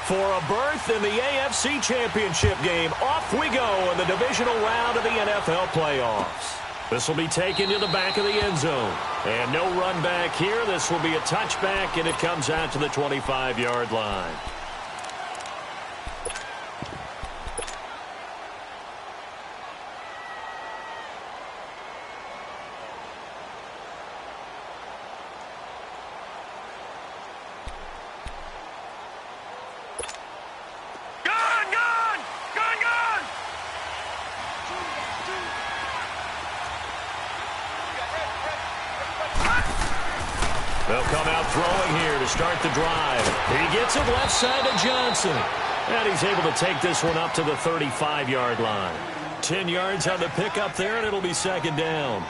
For a berth in the AFC Championship game, off we go in the divisional round of the NFL playoffs. This will be taken to the back of the end zone. And no run back here. This will be a touchback, and it comes out to the 25-yard line. They'll come out throwing here to start the drive. He gets it left side to Johnson. And he's able to take this one up to the 35-yard line. 10 yards on the pickup there, and it'll be second down.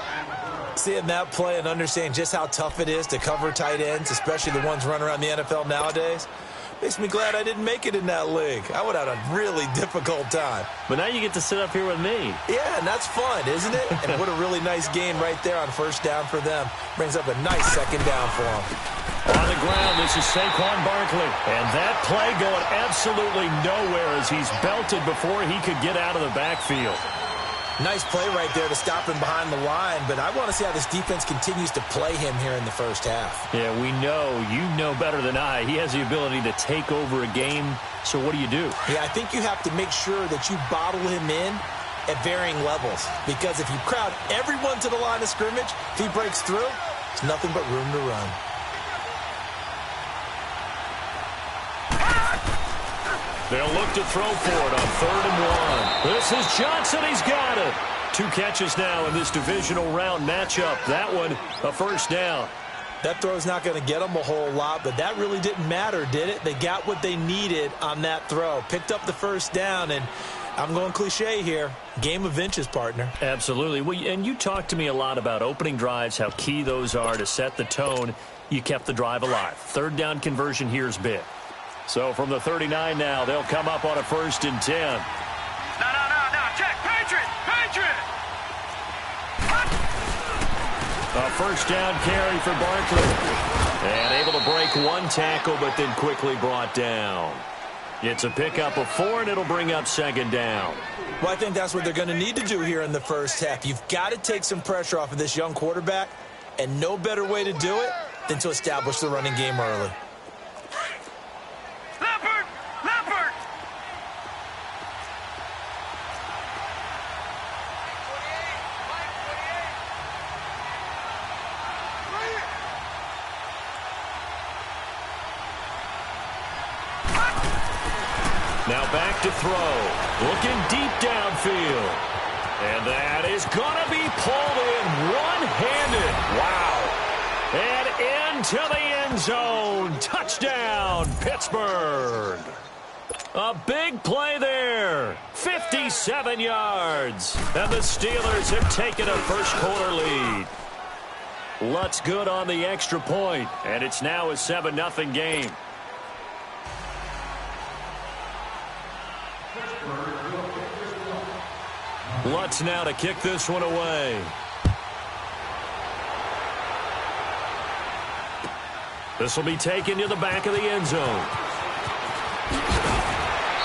Seeing that play and understanding just how tough it is to cover tight ends, especially the ones running around the NFL nowadays, makes me glad I didn't make it in that league. I would have had a really difficult time. But now you get to sit up here with me. Yeah, and that's fun, isn't it? And what a really nice gain right there on first down for them. Brings up a nice second down for them. On the ground, this is Saquon Barkley. And that play going absolutely nowhere as he's belted before he could get out of the backfield. Nice play right there to stop him behind the line, but I want to see how this defense continues to play him here in the first half. Yeah, we know. You know better than I. He has the ability to take over a game, so what do you do? Yeah, I think you have to make sure that you bottle him in at varying levels, because if you crowd everyone to the line of scrimmage, if he breaks through, there's nothing but room to run. They'll look to throw for it on 3rd and 1. This is Johnson. He's got it. 2 catches now in this divisional round matchup. That one, a first down. That throw's not going to get them a whole lot, but that really didn't matter, did it? They got what they needed on that throw. Picked up the first down, and I'm going cliche here. Game of inches, partner. Absolutely. Well, and you talked to me a lot about opening drives, how key those are to set the tone. You kept the drive alive. 3rd down conversion here is big. So from the 39 now, they'll come up on a 1st and 10. No, check, Patriot! A first down carry for Barkley. And able to break one tackle, but then quickly brought down. It's a pickup of 4, and it'll bring up 2nd down. Well, I think that's what they're going to need to do here in the first half. You've got to take some pressure off of this young quarterback, and no better way to do it than to establish the running game early. Now back to throw. Looking deep downfield. And that is going to be pulled in one-handed. Wow. And into the end zone. Touchdown, Pittsburgh. A big play there. 57 yards. And the Steelers have taken a first-quarter lead. Lutz good on the extra point. And it's now a 7-0 game. Lutz now to kick this one away. This will be taken to the back of the end zone.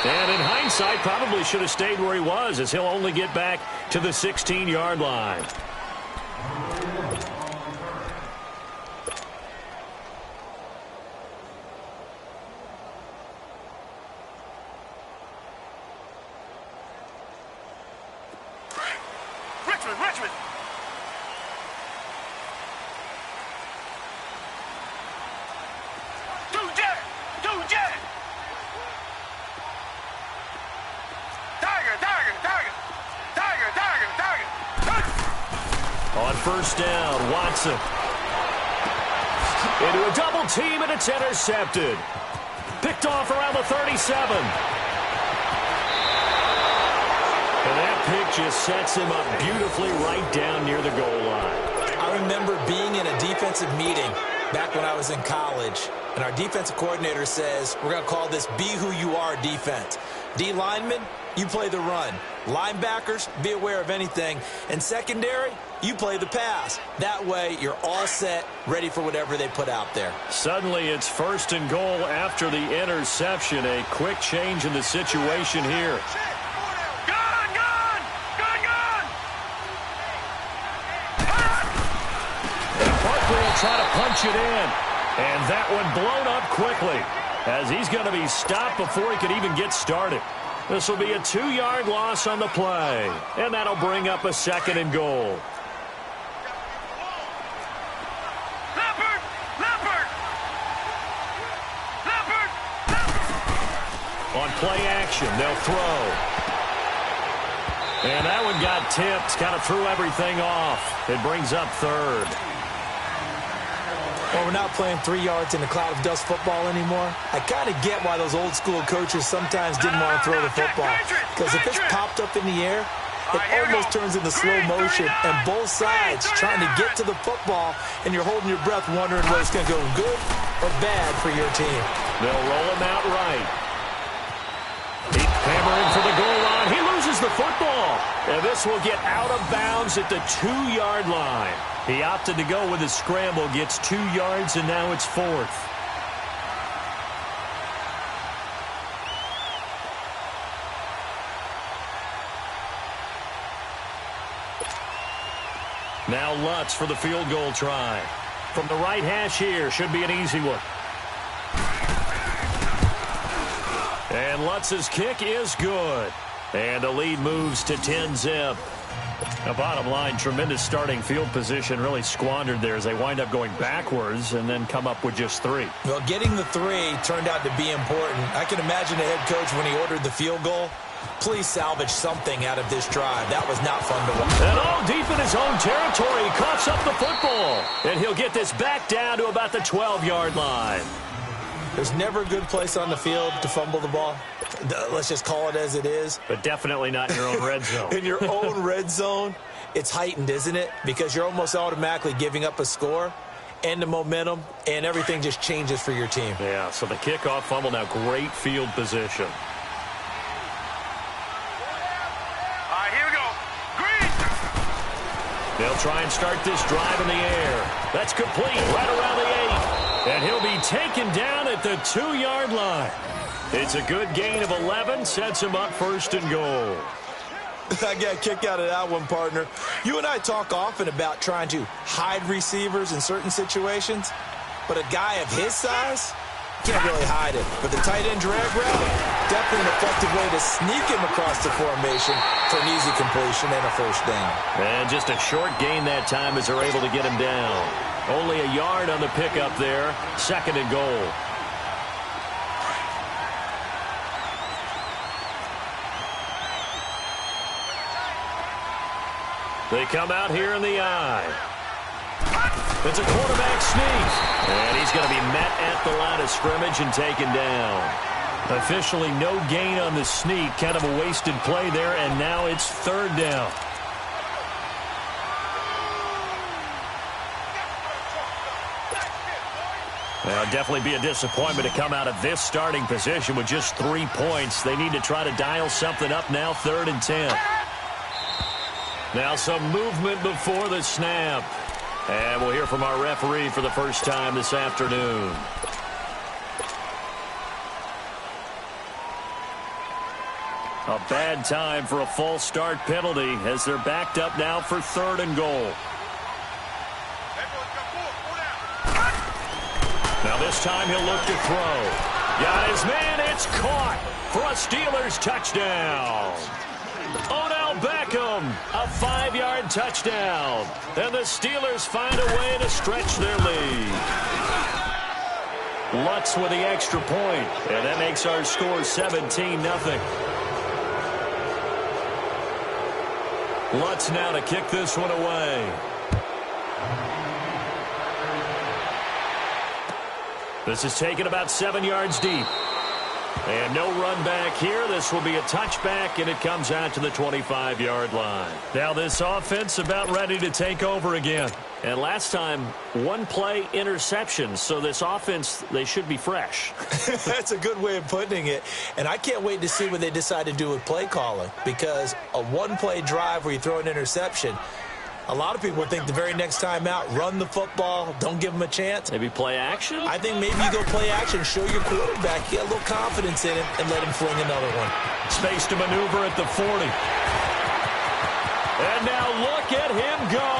And in hindsight, probably should have stayed where he was, as he'll only get back to the 16-yard line. Richmond! Two jet! Tiger! On first down, Watson. Into a double team, and it's intercepted. Picked off around the 37. And that pick just sets him up beautifully right down near the goal line. I remember being in a defensive meeting back when I was in college, and our defensive coordinator says, we're going to call this Be Who You Are defense. D linemen, you play the run. Linebackers, be aware of anything. And secondary, you play the pass. That way, you're all set, ready for whatever they put out there. Suddenly, it's 1st and goal after the interception. A quick change in the situation here. Try to punch it in. And that one blown up quickly as he's going to be stopped before he could even get started. This will be a 2-yard loss on the play. And that'll bring up a 2nd and goal. On play action, they'll throw. And that one got tipped, kind of threw everything off. It brings up 3rd. Well, we're not playing 3 yards in a cloud of dust football anymore. I kind of get why those old school coaches sometimes didn't want to throw the football. Because if it's popped up in the air, it almost turns into slow motion. And both sides trying to get to the football, and you're holding your breath wondering whether it's going to go good or bad for your team. They'll roll him out right. He's hammering for the goal line. He loses the football. And this will get out of bounds at the 2-yard line. He opted to go with a scramble, gets 2 yards, and now it's 4th. Now Lutz for the field goal try. From the right hash here, should be an easy one. And Lutz's kick is good. And the lead moves to 10-zip. The bottom line, tremendous starting field position, really squandered there as they wind up going backwards and then come up with just 3. Well, getting the 3 turned out to be important. I can imagine the head coach when he ordered the field goal. Please salvage something out of this drive. That was not fun to watch. And all deep in his own territory, he coughs up the football. And he'll get this back down to about the 12-yard line. There's never a good place on the field to fumble the ball. Let's just call it as it is. But definitely not in your own red zone. In your own red zone, it's heightened, isn't it? Because you're almost automatically giving up a score and the momentum, and everything just changes for your team. Yeah, so the kickoff fumble, now great field position. All right, here we go. Green. They'll try and start this drive in the air. That's complete right around the 8. And he'll be taken down at the 2-yard line. It's a good gain of 11, sets him up 1st and goal. I got a kick out of that one, partner. You and I talk often about trying to hide receivers in certain situations, but a guy of his size can't really hide it. But the tight end drag route, definitely an effective way to sneak him across the formation for an easy completion and a 1st down. And just a short gain that time as they're able to get him down. Only a yard on the pickup there, 2nd and goal. They come out here in the eye. It's a quarterback sneak. And he's going to be met at the line of scrimmage and taken down. Officially no gain on the sneak. Kind of a wasted play there, and now it's 3rd down. Well, definitely be a disappointment to come out of this starting position with just 3 points. They need to try to dial something up now, 3rd and 10. Now some movement before the snap. And we'll hear from our referee for the first time this afternoon. A bad time for a false start penalty as they're backed up now for 3rd and goal. Now this time he'll look to throw. Got his man, it's caught for a Steelers touchdown. Odell Beckham, a 5-yard touchdown. And the Steelers find a way to stretch their lead. Lutz with the extra point, and that makes our score 17-0. Lutz now to kick this one away. This is taken about 7 yards deep. And no run back here. This will be a touchback, and it comes out to the 25-yard line. Now this offense about ready to take over again. And last time, one-play interception. So this offense, they should be fresh. That's a good way of putting it. And I can't wait to see what they decide to do with play calling. Because a one-play drive where you throw an interception, a lot of people would think the very next time out, run the football, don't give them a chance. Maybe play action? I think maybe you go play action, show your quarterback, get a little confidence in him, and let him fling another one. Space to maneuver at the 40. And now look at him go.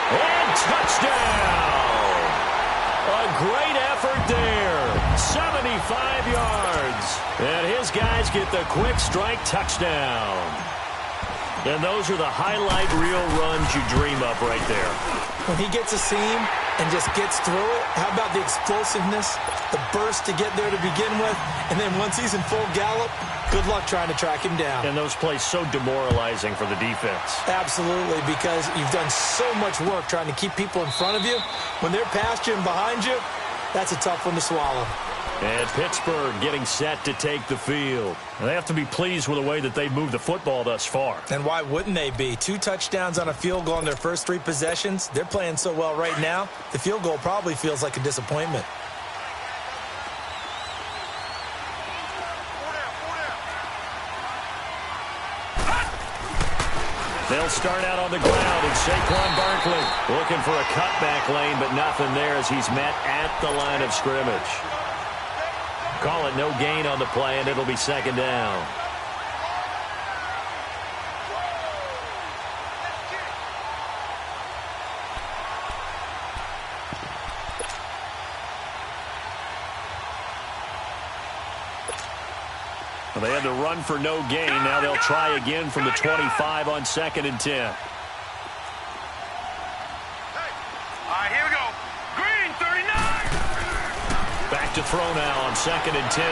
And touchdown. A great effort there. 75 yards. And his guys get the quick strike touchdown. And those are the highlight reel runs you dream up right there. When he gets a seam and just gets through it, how about the explosiveness, the burst to get there to begin with, and then once he's in full gallop, good luck trying to track him down. And those plays so demoralizing for the defense. Absolutely, because you've done so much work trying to keep people in front of you. When they're past you and behind you, that's a tough one to swallow. And Pittsburgh getting set to take the field. They have to be pleased with the way that they've moved the football thus far. And why wouldn't they be? 2 touchdowns on a field goal in their first 3 possessions. They're playing so well right now, the field goal probably feels like a disappointment. They'll start out on the ground, and Saquon Barkley looking for a cutback lane, but nothing there as he's met at the line of scrimmage. Call it no gain on the play, and it'll be second down. Well, they had to run for no gain. Now they'll try again from the 25 on 2nd and 10. All right, here we go. Green, 39. Back to throw now on 2nd and 10.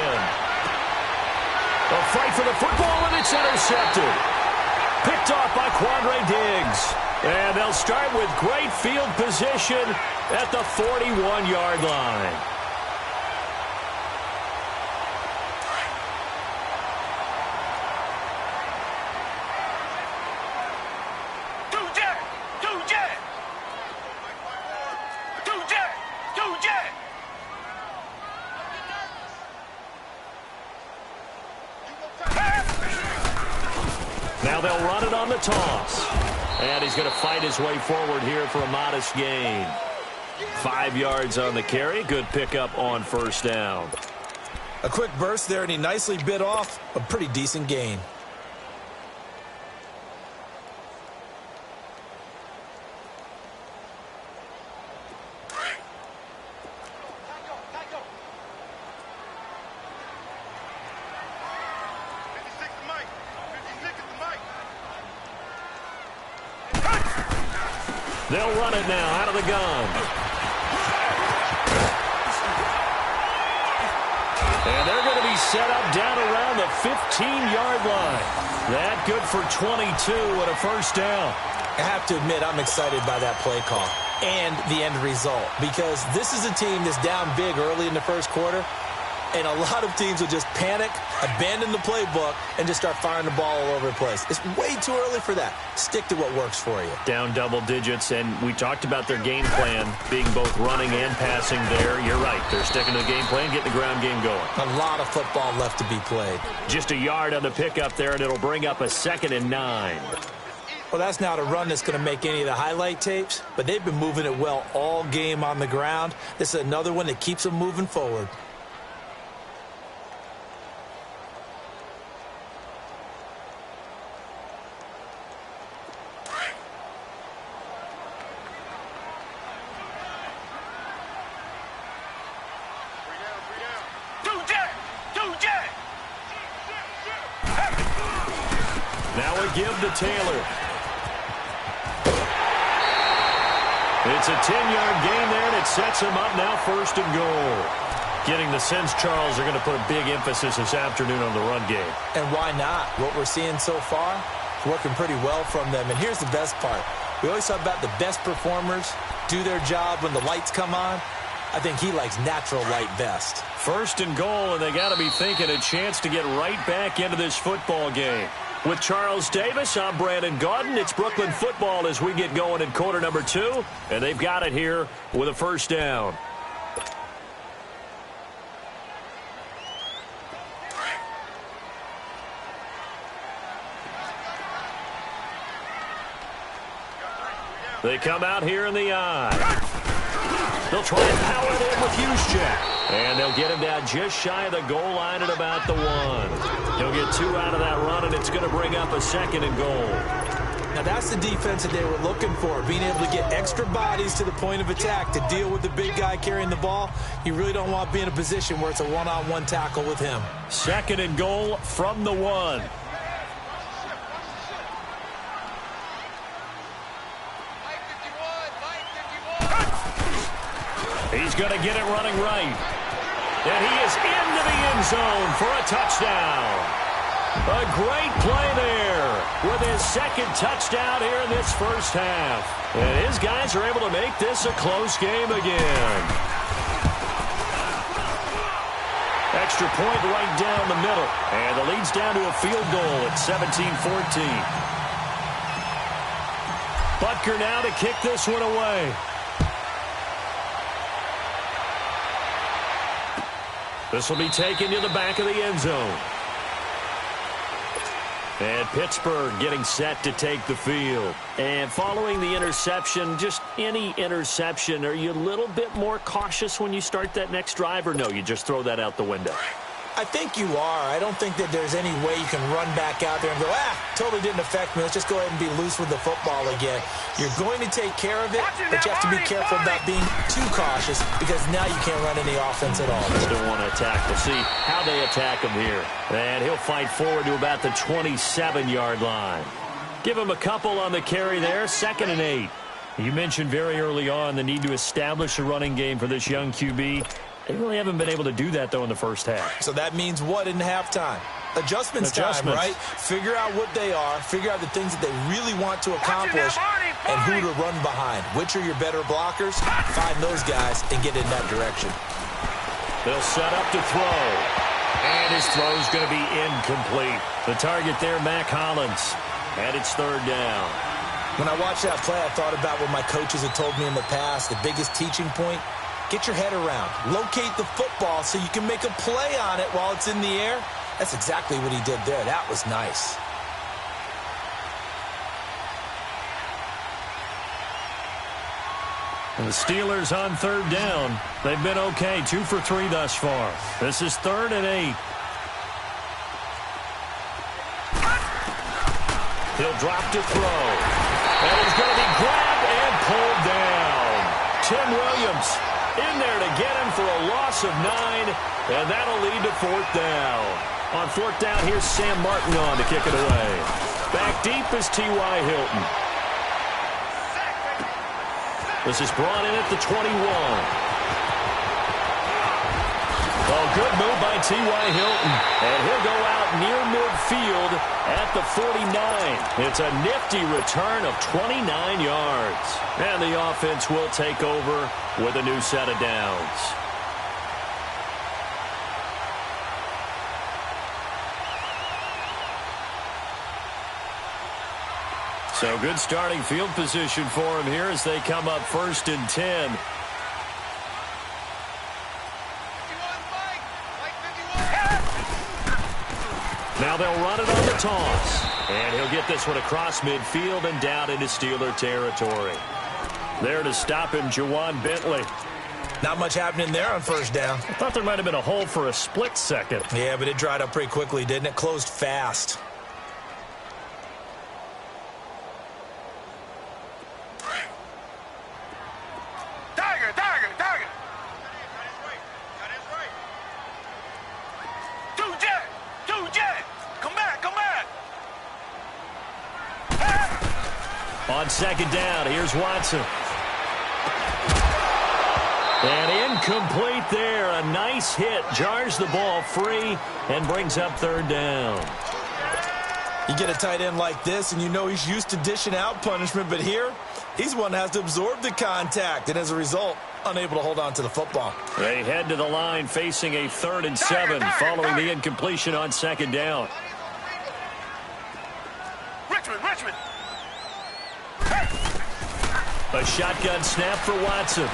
A fight for the football, and it's intercepted. Picked off by Quandre Diggs. And they'll start with great field position at the 41-yard line. Now they'll run it on the toss. And he's going to fight his way forward here for a modest gain. 5 yards on the carry. Good pickup on first down. A quick burst there, and he nicely bit off a pretty decent gain. They'll run it now out of the gun. And they're going to be set up down around the 15-yard line. That good for 22 and a first down. I have to admit, I'm excited by that play call and the end result, because this is a team that's down big early in the first quarter, and a lot of teams will just panic, abandon the playbook, and just start firing the ball all over the place. It's way too early for that. Stick to what works for you. Down double digits, and we talked about their game plan being both running and passing there. You're right. They're sticking to the game plan, getting the ground game going. A lot of football left to be played. Just a yard on the pickup there, and it'll bring up a 2nd and 9. Well, that's not a run that's going to make any of the highlight tapes, but they've been moving it well all game on the ground. This is another one that keeps them moving forward. Now we give to Taylor. It's a 10-yard gain there, and it sets him up now 1st and goal. Getting the sense, Charles, are going to put a big emphasis this afternoon on the run game. And why not? What we're seeing so far, working pretty well from them. And here's the best part. We always talk about the best performers do their job when the lights come on. I think he likes natural light best. First and goal, and they got to be thinking a chance to get right back into this football game. With Charles Davis, I'm Brandon Gaudin. It's Brooklyn football as we get going in quarter number 2, and they've got it here with a first down. They come out here in the eye. They'll try and power it in with Juszczyk. And they'll get him down just shy of the goal line at about the 1. He'll get 2 out of that run, and it's going to bring up a second and goal. Now that's the defense that they were looking for, being able to get extra bodies to the point of attack to deal with the big guy carrying the ball. You really don't want to be in a position where it's a one-on-one tackle with him. Second and goal from the 1. He's going to get it running right. And he is into the end zone for a touchdown. A great play there with his second touchdown here in this first half. And his guys are able to make this a close game again. Extra point right down the middle. And the lead's down to a field goal at 17-14. Butker now to kick this one away. This will be taken to the back of the end zone. And Pittsburgh getting set to take the field. And following the interception, just any interception, are you a little bit more cautious when you start that next drive, or no, you just throw that out the window? I think you are. I don't think that there's any way you can run back out there and go, totally didn't affect me. Let's just go ahead and be loose with the football again. You're going to take care of it, but you have to be careful about being too cautious because now you can't run any offense at all. Still want to attack. We'll see how they attack him here. And he'll fight forward to about the 27-yard line. Give him a couple on the carry there. 2nd and 8. You mentioned very early on the need to establish a running game for this young QB. They really haven't been able to do that, though, in the first half. So that means what in halftime? Adjustments time, right? Figure out what they are, figure out the things that they really want to accomplish, and who to run behind. Which are your better blockers? Find those guys and get in that direction. They'll set up to throw. And his throw is going to be incomplete. The target there, Mac Hollins. And it's 3rd down. When I watched that play, I thought about what my coaches had told me in the past. The biggest teaching point, get your head around. Locate the football so you can make a play on it while it's in the air. That's exactly what he did there. That was nice. And the Steelers on 3rd down. They've been okay. 2 for 3 thus far. This is 3rd and 8. He'll drop to throw. And he's going to be grabbed and pulled down. Tim Williams in there to get him for a loss of 9, and that'll lead to 4th down. On 4th down, here's Sam Martin on to kick it away. Back deep is T.Y. Hilton. This is brought in at the 21. Oh, good move by T.Y. Hilton. And he'll go out near midfield at the 49. It's a nifty return of 29 yards. And the offense will take over with a new set of downs. So good starting field position for him here as they come up 1st and 10. Now they'll run it on the toss. And he'll get this one across midfield and down into Steeler territory. There to stop him, Juwan Bentley. Not much happening there on 1st down. I thought there might have been a hole for a split second. Yeah, but it dried up pretty quickly, didn't it? Closed fast. On 2nd down, here's Watson. And incomplete there. A nice hit. Jars the ball free and brings up 3rd down. You get a tight end like this, and you know he's used to dishing out punishment, but here, he's one that has to absorb the contact, and as a result, unable to hold on to the football. They head to the line facing a 3rd and 7 following the incompletion on 2nd down. Richmond. A shotgun snap for Watson.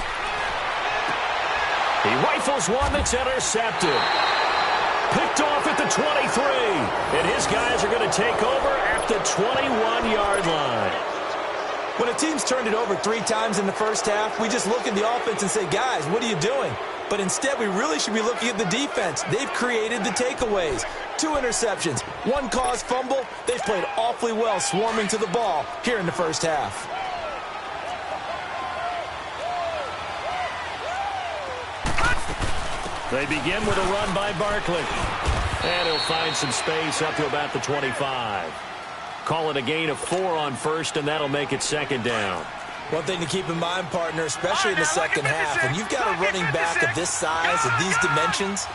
He rifles one that's intercepted. Picked off at the 23. And his guys are going to take over at the 21-yard line. When a team's turned it over 3 times in the first half, we just look at the offense and say, guys, what are you doing? But instead, we really should be looking at the defense. They've created the takeaways. 2 interceptions, 1 caused fumble. They've played awfully well swarming to the ball here in the first half. They begin with a run by Barkley. And he'll find some space up to about the 25. Call it a gain of 4 on 1st, and that'll make it 2nd down. One thing to keep in mind, partner, especially in the second half, when you've got a running back of this size, of these dimensions,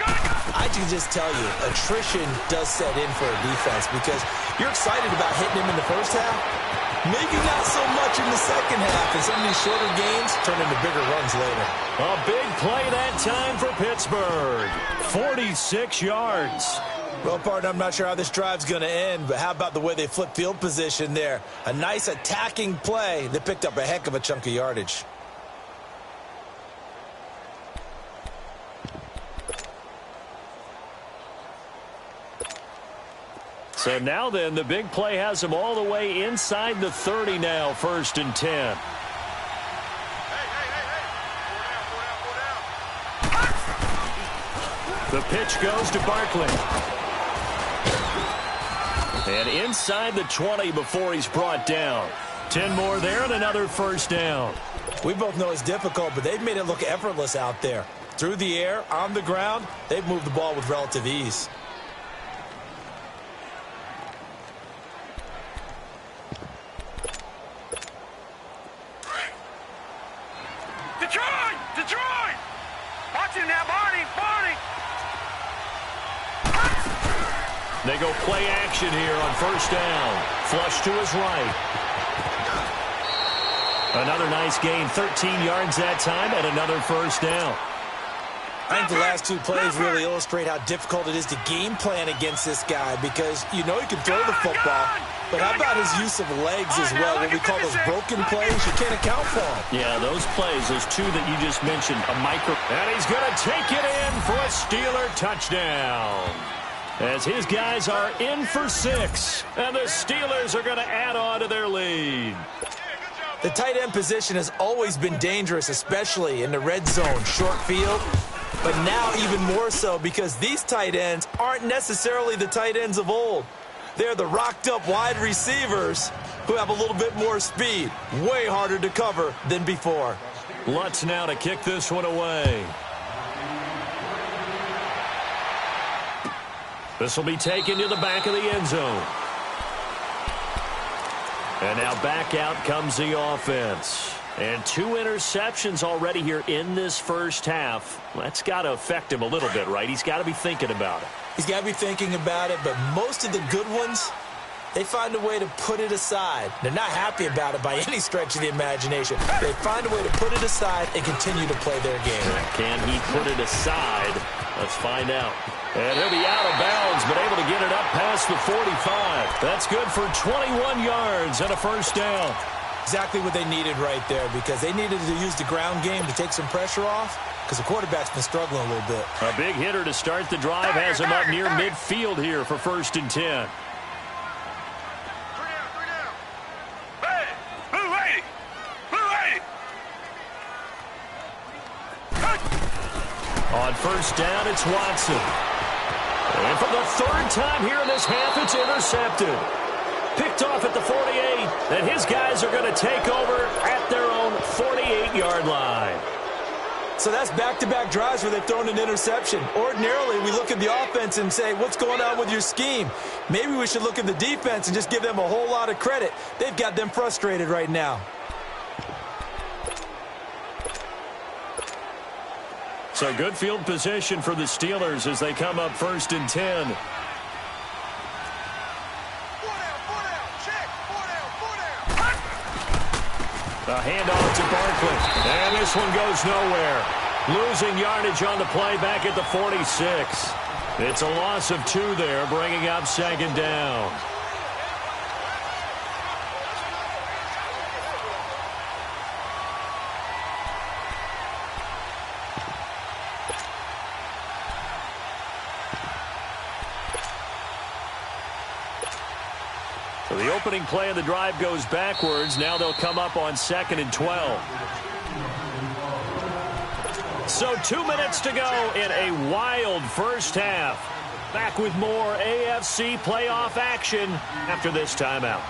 I can just tell you, attrition does set in for a defense because you're excited about hitting him in the first half. Maybe not so much in the second half, and some of these shorter gains turn into bigger runs later. A big play that time for Pittsburgh. 46 yards. Well, partner, I'm not sure how this drive's going to end, but how about the way they flip field position there? A nice attacking play that picked up a heck of a chunk of yardage. So now then, the big play has them all the way inside the 30 now, 1st and 10. The pitch goes to Barkley. And inside the 20 before he's brought down. 10 more there and another 1st down. We both know it's difficult, but they've made it look effortless out there. Through the air, on the ground, they've moved the ball with relative ease. Detroit! Watch him now, Barney! They go play action here on 1st down. Flush to his right. Another nice gain, 13 yards that time, and another 1st down. I think the last 2 plays really illustrate how difficult it is to game plan against this guy because you know he can throw the football, but how about his use of legs as well? What we call those broken plays, you can't account for them. Yeah, those plays, those 2 that you just mentioned, a micro. And he's going to take it in for a Steeler touchdown. As his guys are in for 6, and the Steelers are going to add on to their lead. The tight end position has always been dangerous, especially in the red zone, short field. But now even more so because these tight ends aren't necessarily the tight ends of old. They're the rocked-up wide receivers who have a little bit more speed. Way harder to cover than before. Lutz now to kick this one away. This will be taken to the back of the end zone. And now back out comes the offense. And 2 interceptions already here in this first half. That's got to affect him a little bit, right? He's got to be thinking about it. He's got to be thinking about it, but most of the good ones, they find a way to put it aside. They're not happy about it by any stretch of the imagination. They find a way to put it aside and continue to play their game. Can he put it aside? Let's find out. And he'll be out of bounds, but able to get it up past the 45. That's good for 21 yards and a 1st down. Exactly what they needed right there because they needed to use the ground game to take some pressure off because the quarterback's been struggling a little bit. A big hitter to start the drive has him up near midfield here for 1st and 10. On 1st down, it's Watson. And for the 3rd time here in this half, it's intercepted. Picked off at the 48, and his guys are going to take over at their own 48-yard line. So that's back-to-back drives where they've thrown an interception. Ordinarily, we look at the offense and say, what's going on with your scheme? Maybe we should look at the defense and just give them a whole lot of credit. They've got them frustrated right now. So good field position for the Steelers as they come up 1st and 10. A handoff to Barkley. And this one goes nowhere. Losing yardage on the play back at the 46. It's a loss of 2 there, bringing up second down. So the opening play of the drive goes backwards. Now they'll come up on 2nd and 12. So 2 minutes to go in a wild first half. Back with more AFC playoff action after this timeout.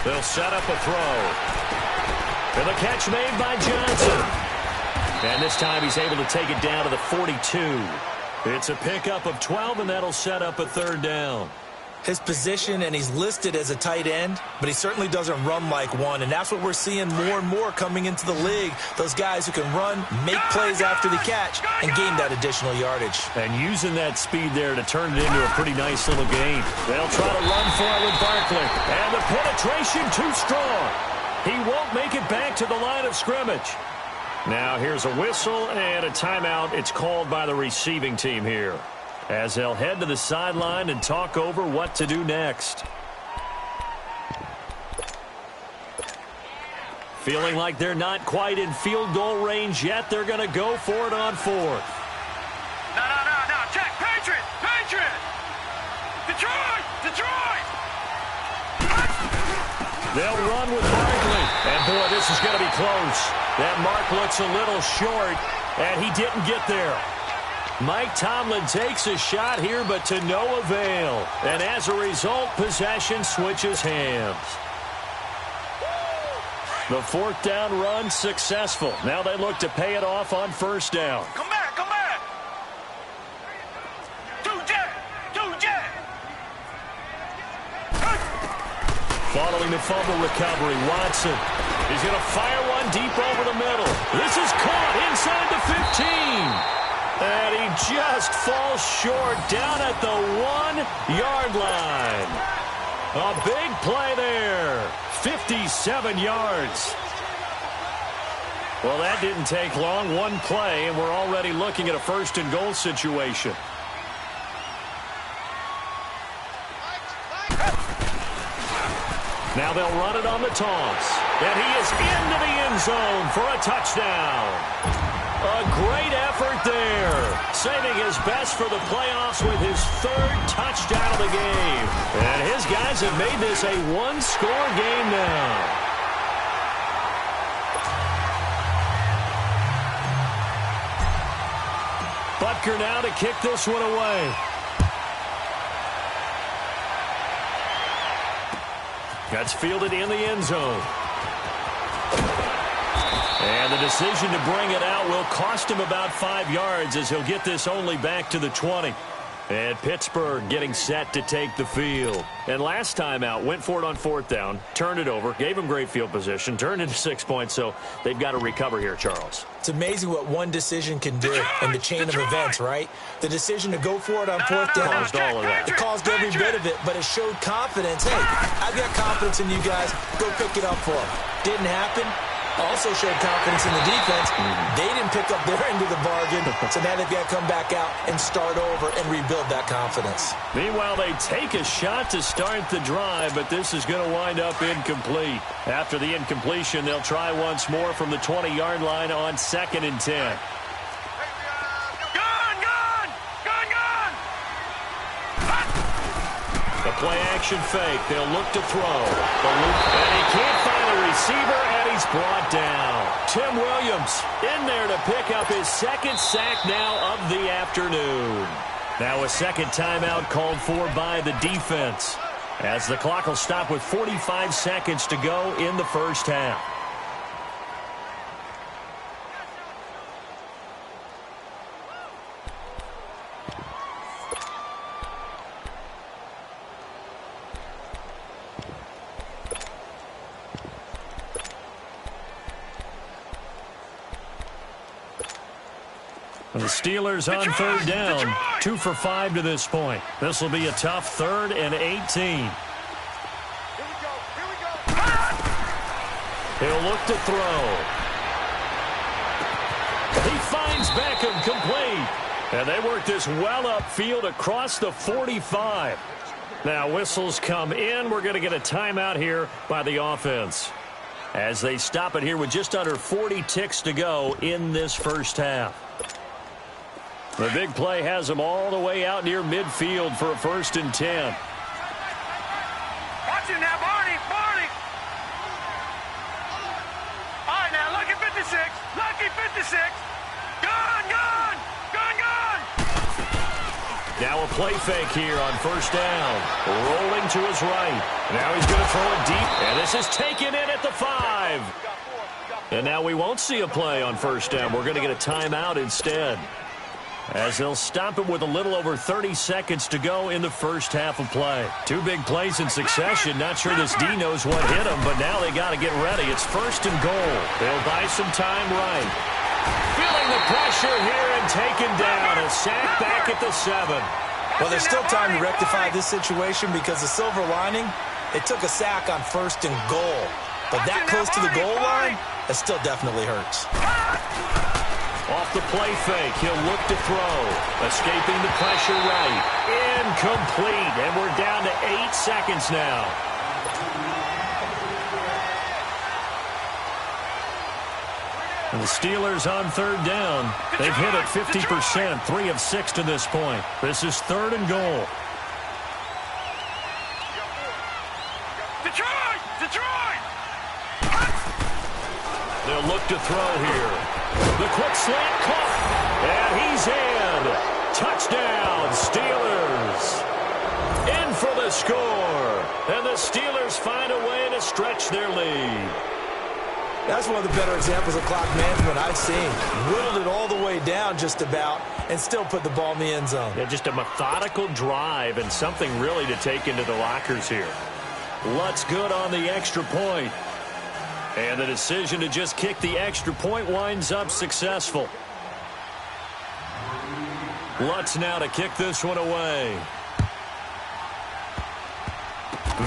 They'll set up a throw. And the catch made by Johnson. And this time he's able to take it down to the 42. It's a pickup of 12, and that'll set up a 3rd down. His position, and he's listed as a tight end, but he certainly doesn't run like one, and that's what we're seeing more and more coming into the league. Those guys who can run, make plays after the catch, and gain that additional yardage. And using that speed there to turn it into a pretty nice little gain. They'll try to run for it with Barkley, and the penetration too strong. He won't make it back to the line of scrimmage. Now here's a whistle and a timeout. It's called by the receiving team here, as they'll head to the sideline and talk over what to do next. Feeling like they're not quite in field goal range yet. They're going to go for it on 4th. No. Check. Patriot. Detroit. They'll run with Barkley. And, boy, this is going to be close. That mark looks a little short, and he didn't get there. Mike Tomlin takes a shot here, but to no avail. And as a result, possession switches hands. The 4th down run successful. Now they look to pay it off on 1st down. Come back. Two jet. Following the fumble recovery, Watson. He's going to fire one deep over the middle. This is caught inside the 15. And he just falls short down at the 1-yard line. A big play there. 57 yards. Well, that didn't take long. One play, and we're already looking at a 1st and goal situation. Now they'll run it on the toss. And he is into the end zone for a touchdown. A great effort there. Saving his best for the playoffs with his 3rd touchdown of the game. And his guys have made this a 1-score game now. Butker now to kick this one away. That's fielded in the end zone. And the decision to bring it out will cost him about 5 yards, as he'll get this only back to the 20. And Pittsburgh getting set to take the field. And last time out, went for it on 4th down, turned it over, gave him great field position, turned into 6 points, so they've got to recover here, Charles. It's amazing what one decision can do in the chain of events, right? The decision to go for it on 4th down caused all of that. It caused every bit of it, but it showed confidence. Hey, I've got confidence in you guys. Go pick it up for them. Didn't happen. Also showed confidence in the defense. They didn't pick up their end of the bargain, so now they've got to come back out and start over and rebuild that confidence. Meanwhile, they take a shot to start the drive, but this is going to wind up incomplete. After the incompletion, they'll try once more from the 20-yard line on 2nd and 10. The play-action fake. They'll look to throw. And he can't find a receiver, and he's brought down. Tim Williams in there to pick up his 2nd sack now of the afternoon. Now a 2nd timeout called for by the defense, as the clock will stop with 45 seconds to go in the 1st half. And the Steelers on third down, 2 for 5 to this point. This will be a tough 3rd and 18. He'll look to throw. He finds Beckham complete. And they work this well upfield across the 45. Now whistles come in. We're going to get a timeout here by the offense, as they stop it here with just under 40 ticks to go in this first half. The big play has them all the way out near midfield for a 1st and 10. Watch it now, Barney. All right, now, lucky 56. Gun. Now a play fake here on 1st down. Rolling to his right. Now he's going to throw it deep, and this is taken in at the 5. And now we won't see a play on 1st down. We're going to get a timeout instead, as they'll stop it with a little over 30 seconds to go in the first half of play. 2 big plays in succession. Not sure this D knows what hit him, but now they got to get ready. It's 1st and goal. They'll buy some time right. Feeling the pressure here and taken down. A sack back at the 7. Well, there's still time to rectify this situation, because the silver lining, it took a sack on 1st and goal. But that close to the goal line, it still definitely hurts. Off the play fake, he'll look to throw. Escaping the pressure right. Incomplete, and we're down to 8 seconds now. And the Steelers on 3rd down. They've hit it 50%, 3 of 6 to this point. This is 3rd and goal. Detroit! They'll look to throw here. The quick slant caught, and he's in. Touchdown, Steelers. In for the score, and the Steelers find a way to stretch their lead. That's one of the better examples of clock management I've seen. Whittled it all the way down just about and still put the ball in the end zone. Yeah, just a methodical drive and something really to take into the lockers here. Lutz good on the extra point. And the decision to just kick the extra point winds up successful. Lutz now to kick this one away.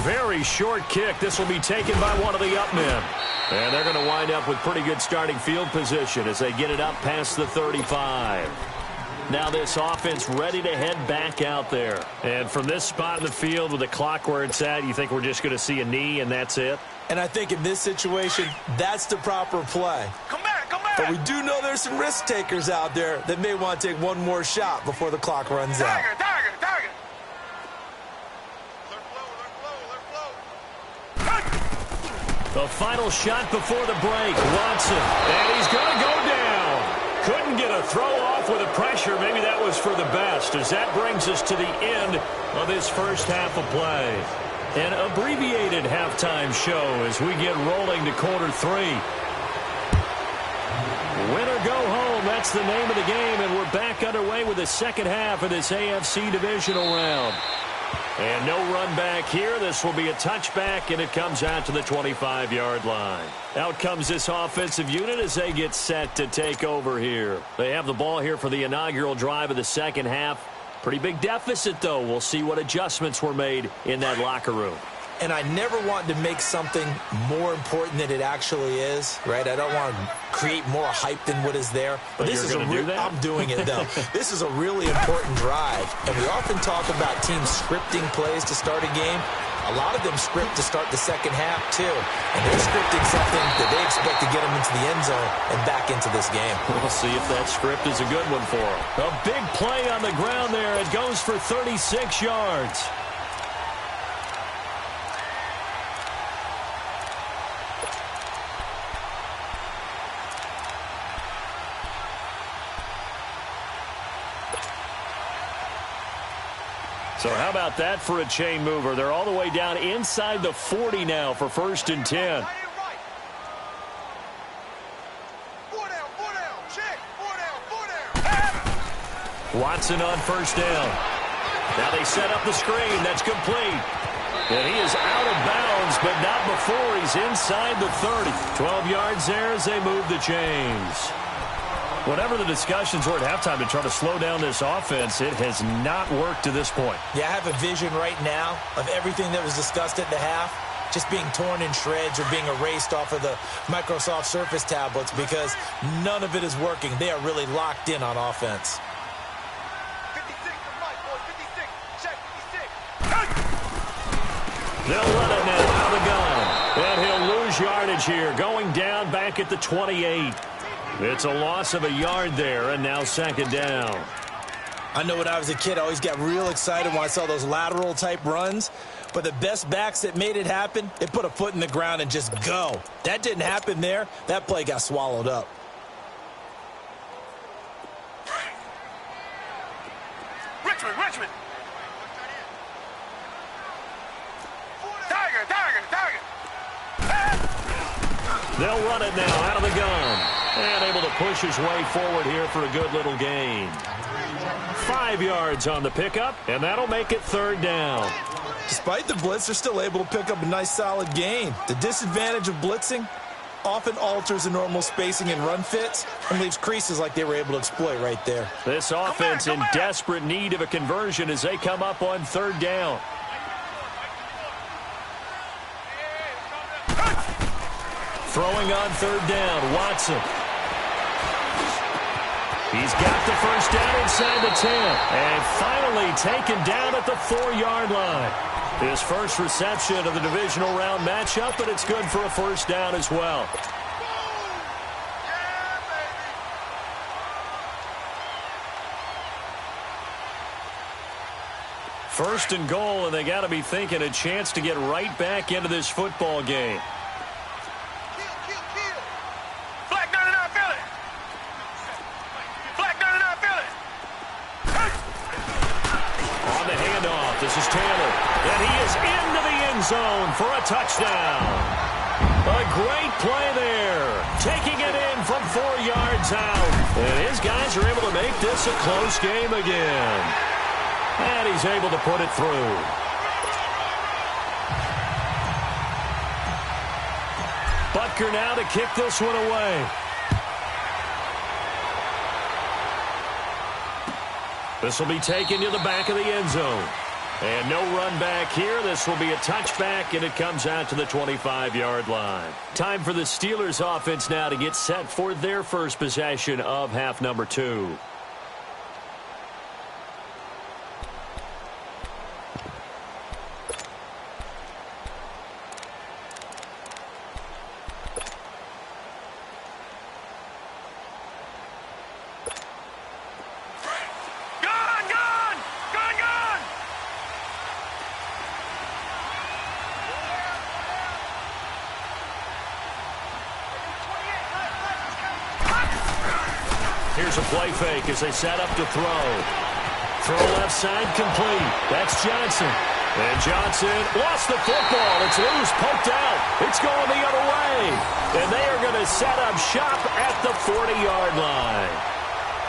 Very short kick. This will be taken by one of the up men. And they're going to wind up with pretty good starting field position as they get it up past the 35. Now this offense ready to head back out there. And from this spot in the field with the clock where it's at, you think we're just going to see a knee and that's it? And I think in this situation, that's the proper play. Come back. But we do know there's some risk takers out there that may want to take one more shot before the clock runs out. Target. The final shot before the break. Watson. And he's going to go down. Couldn't get a throw off with the pressure. Maybe that was for the best, as that brings us to the end of this first half of play. An abbreviated halftime show as we get rolling to quarter 3. Win or go home, that's the name of the game, and we're back underway with the second half of this AFC divisional round. And no run back here. This will be a touchback, and it comes out to the 25-yard line. Out comes this offensive unit as they get set to take over here. They have the ball here for the inaugural drive of the second half. Pretty big deficit, though. We'll see what adjustments were made in that locker room. And I never want to make something more important than it actually is, right? I don't want to create more hype than what is there. But this is I'm doing it, though. This is a really important drive. And we often talk about teams scripting plays to start a game. A lot of them script to start the second half, too. And they're scripting something that they expect to get them into the end zone and back into this game. We'll see if that script is a good one for them. A big play on the ground there. It goes for 36 yards. So how about that for a chain mover? They're all the way down inside the 40 now for 1st and 10. Watson on 1st down. Now they set up the screen. That's complete. And he is out of bounds, but not before he's inside the 30. 12 yards there as they move the chains. Whatever the discussions were at halftime to try to slow down this offense, it has not worked to this point. Yeah, I have a vision right now of everything that was discussed at the half just being torn in shreds or being erased off of the Microsoft Surface tablets because none of it is working. They are really locked in on offense. 56 to Mike, boys. 56. Check 56. They'll run it now out of the gun. And he'll lose yardage here, going down back at the 28. It's a loss of a yard there, and now second down. I know when I was a kid, I always got real excited when I saw those lateral-type runs. But the best backs that made it happen, they put a foot in the ground and just go. That didn't happen there. That play got swallowed up. Richmond. Tiger. They'll run it now out of the gun. And able to push his way forward here for a good little gain. 5 yards on the pickup, and that'll make it third down. Despite the blitz, they're still able to pick up a nice, solid gain. The disadvantage of blitzing often alters the normal spacing and run fits and leaves creases like they were able to exploit right there. This offense in desperate need of a conversion as they come up on third down. Throwing on third down, Watson. He's got the first down inside the 10. And finally taken down at the 4-yard line. His first reception of the divisional round matchup, but it's good for a first down as well. First and goal, and they got to be thinking a chance to get right back into this football game. This is Taylor, and he is into the end zone for a touchdown. A great play there, taking it in from 4 yards out. And his guys are able to make this a close game again. And he's able to put it through. Butker now to kick this one away. This will be taken to the back of the end zone. And no run back here. This will be a touchback, and it comes out to the 25-yard line. Time for the Steelers offense now to get set for their first possession of half number 2. Here's a play fake as they set up to throw. Throw left side complete. That's Johnson. And Johnson lost the football. It's loose, poked out. It's going the other way. And they are going to set up shop at the 40-yard line.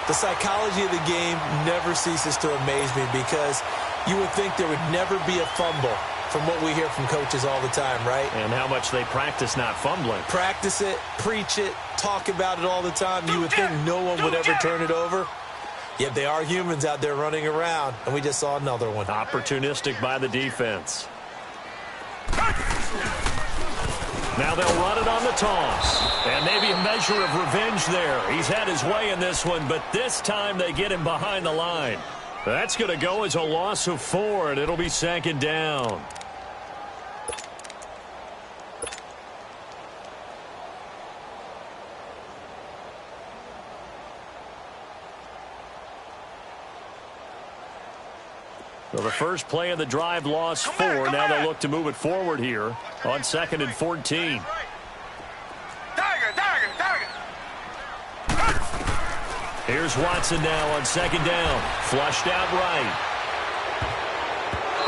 The psychology of the game never ceases to amaze me because you would think there would never be a fumble from what we hear from coaches all the time, right? And how much they practice not fumbling. Practice it, preach it, talk about it all the time. You would think no one would ever turn it over. Yet they are humans out there running around, and we just saw another one. Opportunistic by the defense. Now they'll run it on the toss. And maybe a measure of revenge there. He's had his way in this one, but this time they get him behind the line. That's going to go as a loss of 4, and it'll be second down. Well, the first play of the drive lost 4. Now they'll look to move it forward here on 2nd and 14. Here's Watson now on 2nd down. Flushed out right.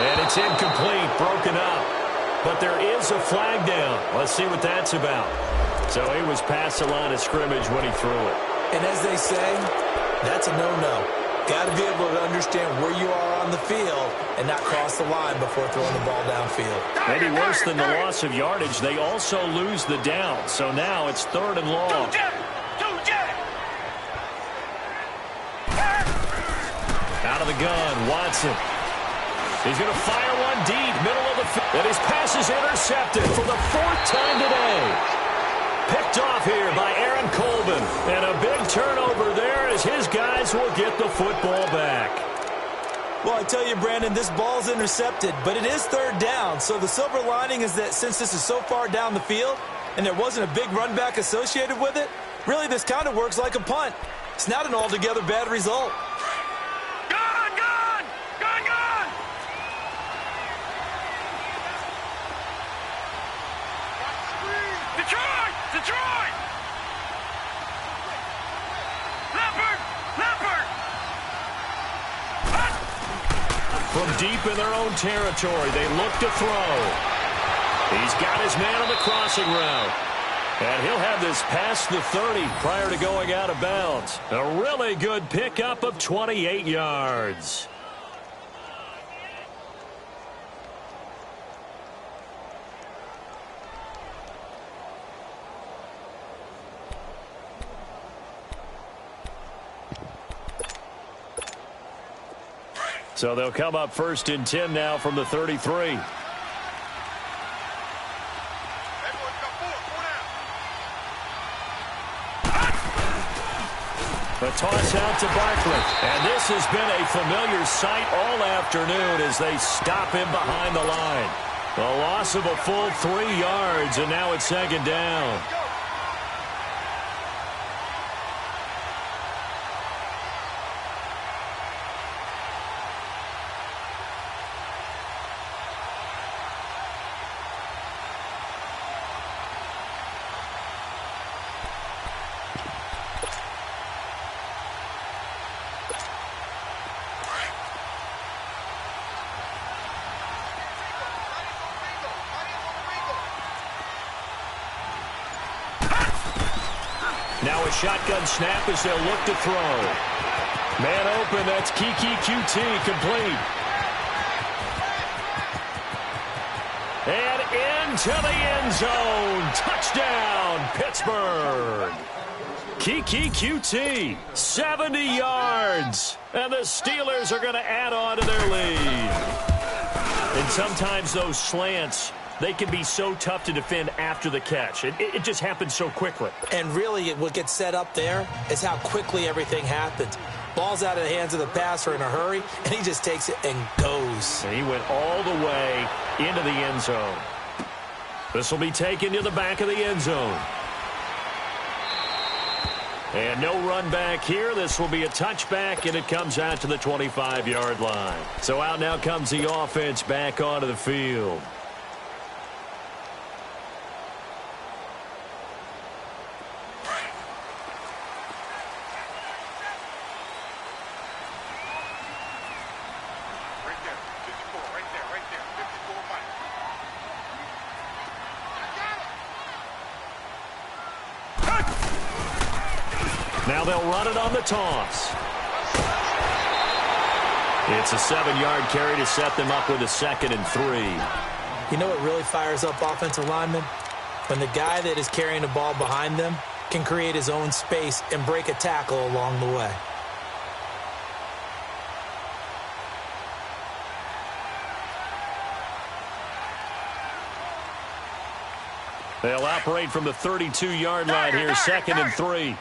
And it's incomplete, broken up. But there is a flag down. Let's see what that's about. So he was past the line of scrimmage when he threw it. And as they say, that's a no-no. Got to be able to understand where you are on the field and not cross the line before throwing the ball downfield. Maybe worse than the loss of yardage, they also lose the down. So now it's 3rd and long. out of the gun. Watson. He's going to fire one deep, middle of the field. And his pass is intercepted for the 4th time today. Picked off here by Aaron Colvin. And a big turnover there as his guys will get the football back. Well, I tell you, Brandon, this ball's intercepted, but it is 3rd down. So the silver lining is that since this is so far down the field and there wasn't a big run back associated with it, really this kind of works like a punt. It's not an altogether bad result. Detroit! Leopard! From deep in their own territory, they look to throw. He's got his man on the crossing route. And he'll have this past the 30 prior to going out of bounds. A really good pickup of 28 yards. So they'll come up 1st and 10 now from the 33. The toss out to Barkley. And this has been a familiar sight all afternoon as they stop him behind the line. A loss of a full 3 yards, and now it's 2nd down. Now a shotgun snap as they'll look to throw. Man open, that's Kiki QT complete. And into the end zone. Touchdown, Pittsburgh. Kiki QT, 70 yards. And the Steelers are going to add on to their lead. And sometimes those slants, they can be so tough to defend after the catch. It just happens so quickly. And really, what gets set up there is how quickly everything happens. Ball's out of the hands of the passer in a hurry, and he just takes it and goes. And he went all the way into the end zone. This will be taken to the back of the end zone. And no run back here. This will be a touchback, and it comes out to the 25-yard line. So out now comes the offense back onto the field. Now they'll run it on the toss. It's a 7-yard carry to set them up with a 2nd and 3. You know what really fires up offensive linemen? When the guy that is carrying the ball behind them can create his own space and break a tackle along the way. They'll operate from the 32-yard line here, 2nd and 3.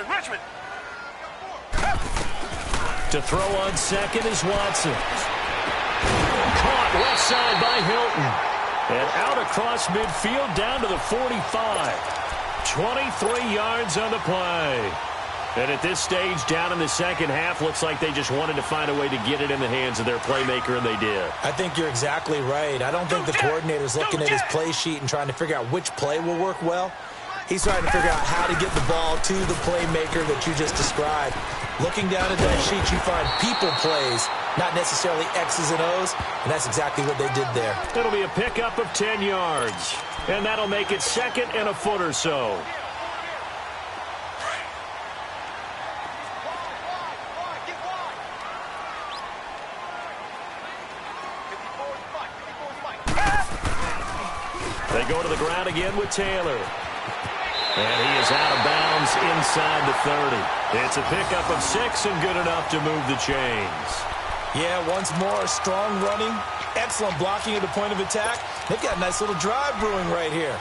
Richmond. To throw on 2nd is Watson. Caught left side by Hilton. And out across midfield down to the 45. 23 yards on the play. And at this stage, down in the second half, looks like they just wanted to find a way to get it in the hands of their playmaker, and they did. I think you're exactly right. I don't think the coordinator's looking at his play sheet and trying to figure out which play will work well. He's trying to figure out how to get the ball to the playmaker that you just described. Looking down at that sheet, you find people plays, not necessarily X's and O's, and that's exactly what they did there. It'll be a pickup of 10 yards, and that'll make it 2nd and a foot or so. They go to the ground again with Taylor. And he is out of bounds inside the 30. It's a pickup of 6 and good enough to move the chains. Yeah, once more, strong running, excellent blocking at the point of attack. They've got a nice little drive brewing right here.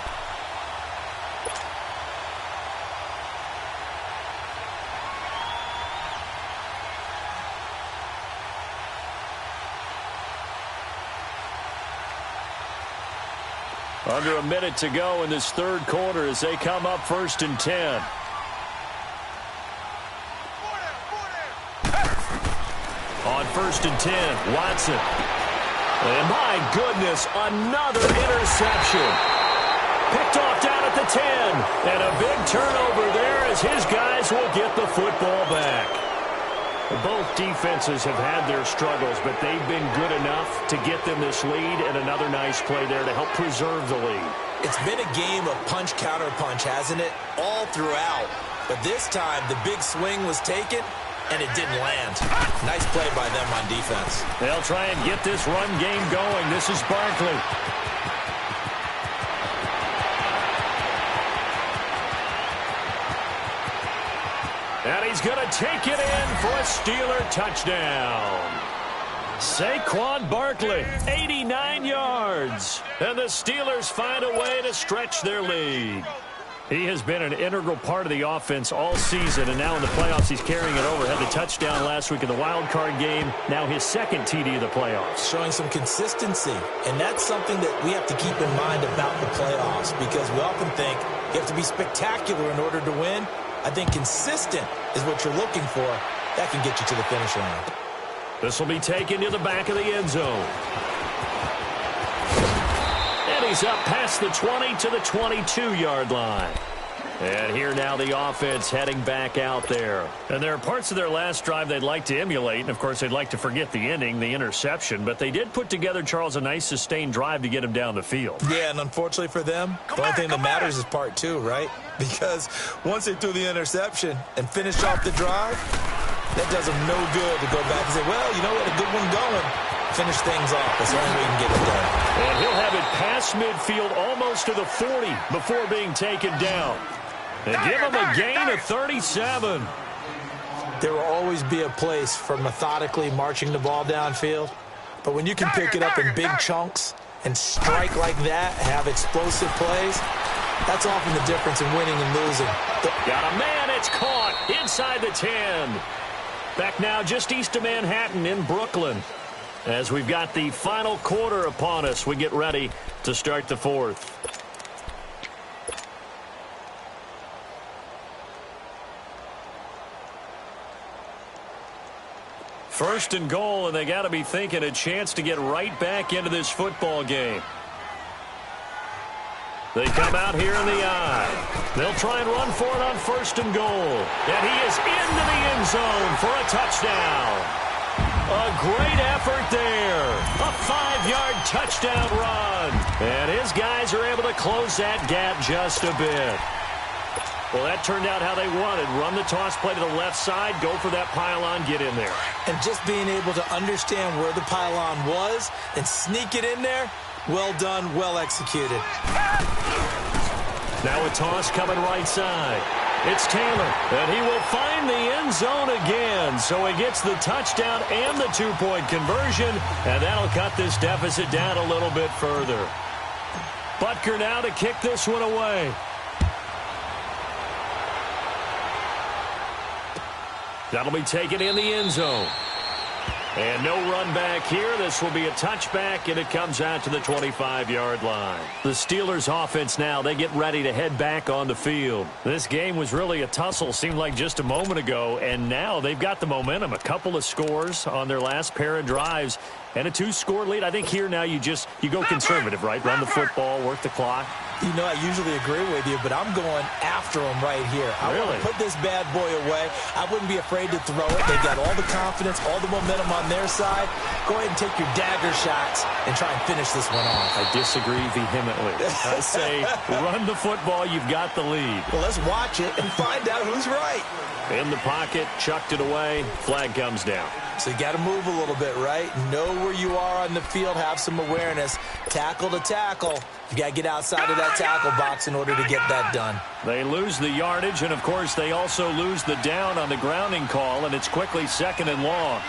Under a minute to go in this third quarter as they come up 1st and 10. On 1st and 10, Watson. And my goodness, another interception. Picked off down at the 10. And a big turnover there as his guys will get the football back. Both defenses have had their struggles, but they've been good enough to get them this lead, and another nice play there to help preserve the lead. It's been a game of punch-counter-punch, hasn't it? All throughout. But this time, the big swing was taken, and it didn't land. Nice play by them on defense. They'll try and get this run game going. This is Barkley. And he's going to take it in for a Steeler touchdown. Saquon Barkley, 89 yards. And the Steelers find a way to stretch their lead. He has been an integral part of the offense all season, and now in the playoffs he's carrying it over. Had the touchdown last week in the wild card game. Now his second TD of the playoffs. Showing some consistency, and that's something that we have to keep in mind about the playoffs, because we often think you have to be spectacular in order to win. I think consistent is what you're looking for. That can get you to the finish line. This will be taken to the back of the end zone. And he's up past the 20 to the 22-yard line. And here now the offense heading back out there. And there are parts of their last drive they'd like to emulate. And, of course, they'd like to forget the ending, the interception. But they did put together, Charles, a nice sustained drive to get him down the field. Yeah, and unfortunately for them, the only thing that matters is part two, right? Because once they threw the interception and finished off the drive, that does them no good to go back and say, well, you know what, a good one going. Finish things off. That's the only way you can get it done. And he'll have it past midfield almost to the 40 before being taken down. And give him a gain of 37. There will always be a place for methodically marching the ball downfield. But when you can pick it up in big chunks and strike like that, have explosive plays, that's often the difference in winning and losing. Got a man, it's caught inside the 10. Back now just east of Manhattan in Brooklyn. As we've got the final quarter upon us, we get ready to start the fourth. First and goal, and they got to be thinking a chance to get right back into this football game. They come out here in the eye. They'll try and run for it on first and goal. And he is into the end zone for a touchdown. A great effort there. A 5-yard touchdown run. And his guys are able to close that gap just a bit. Well, that turned out how they wanted. Run the toss play to the left side, go for that pylon, get in there. And just being able to understand where the pylon was and sneak it in there, well done, well executed. Now a toss coming right side. It's Taylor, and he will find the end zone again. So he gets the touchdown and the two-point conversion, and that'll cut this deficit down a little bit further. Butker now to kick this one away. That'll be taken in the end zone. And no run back here. This will be a touchback, and it comes out to the 25-yard line. The Steelers' offense now, they get ready to head back on the field. This game was really a tussle, seemed like just a moment ago, and now they've got the momentum. A couple of scores on their last pair of drives, and a 2-score lead. I think here now you go conservative, right? Run the football, work the clock. You know, I usually agree with you, but I'm going after him right here. I want to put this bad boy away. I wouldn't be afraid to throw it. They've got all the confidence, all the momentum on their side. Go ahead and take your dagger shots and try and finish this one off. I disagree vehemently. I say run the football. You've got the lead. Well, let's watch it and find out who's right. In the pocket, chucked it away. Flag comes down. So you got to move a little bit, right? Know where you are on the field, have some awareness. Tackle to tackle. You got to get outside of that tackle box in order to get that done. They lose the yardage, and, of course, they also lose the down on the grounding call, and it's quickly 2nd and long.